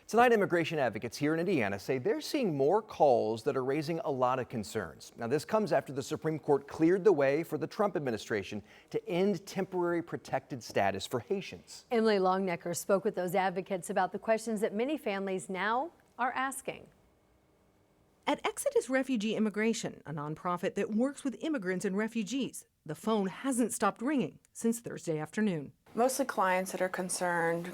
Tonight, immigration advocates here in Indiana say they're seeing more calls that are raising a lot of concerns. Now, this comes after the Supreme Court cleared the way for the Trump administration to end temporary protected status for Haitians. Emily Longnecker spoke with those advocates about the questions that many families now are asking. At Exodus Refugee Immigration, a nonprofit that works with immigrants and refugees, the phone hasn't stopped ringing since Thursday afternoon. Mostly clients that are concerned,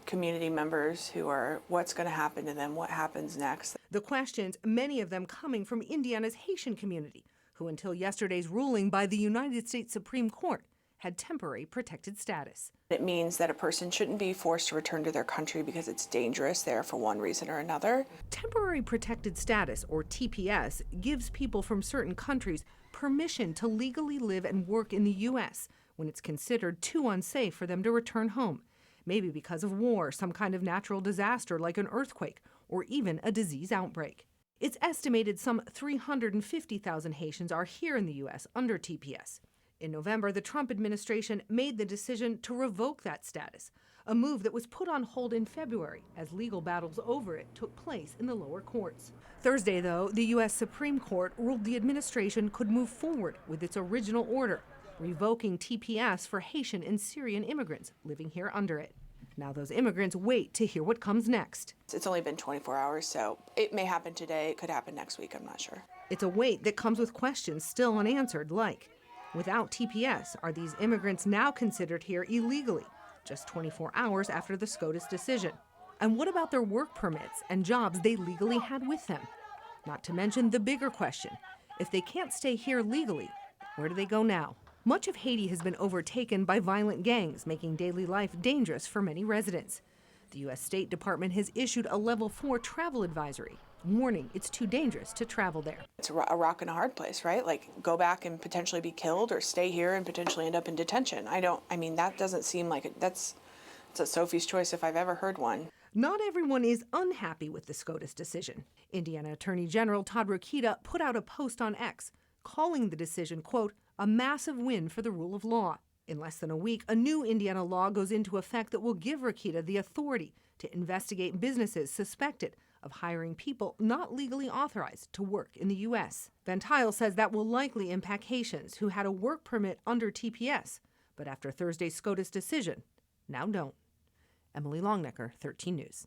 community members who are, what's going to happen to them, what happens next. The questions, many of them coming from Indiana's Haitian community, who until yesterday's ruling by the United States Supreme Court had temporary protected status. It means that a person shouldn't be forced to return to their country because it's dangerous there for one reason or another. Temporary protected status, or TPS, gives people from certain countries permission to legally live and work in the U.S. when it's considered too unsafe for them to return home. Maybe because of war, some kind of natural disaster like an earthquake, or even a disease outbreak. It's estimated some 350,000 Haitians are here in the U.S. under TPS. In November, the Trump administration made the decision to revoke that status, a move that was put on hold in February as legal battles over it took place in the lower courts. Thursday, though, the U.S. Supreme Court ruled the administration could move forward with its original order, revoking TPS for Haitian and Syrian immigrants living here under it. Now those immigrants wait to hear what comes next. It's only been 24 hours, so it may happen today, it could happen next week, I'm not sure. It's a wait that comes with questions still unanswered, like, without TPS, are these immigrants now considered here illegally, just 24 hours after the SCOTUS decision? And what about their work permits and jobs they legally had with them? Not to mention the bigger question, if they can't stay here legally, where do they go now? Much of Haiti has been overtaken by violent gangs, making daily life dangerous for many residents. The U.S. State Department has issued a Level 4 travel advisory, warning it's too dangerous to travel there. It's a rock and a hard place, right? Like, go back and potentially be killed, or stay here and potentially end up in detention. That doesn't seem like it's a Sophie's choice if I've ever heard one. Not everyone is unhappy with the SCOTUS decision. Indiana Attorney General Todd Rokita put out a post on X, calling the decision, quote, a massive win for the rule of law. In less than a week, a new Indiana law goes into effect that will give Rokita the authority to investigate businesses suspected of hiring people not legally authorized to work in the U.S. Van Tuyl says that will likely impact Haitians who had a work permit under TPS, but after Thursday's SCOTUS decision, now don't. Emily Longnecker, 13 News.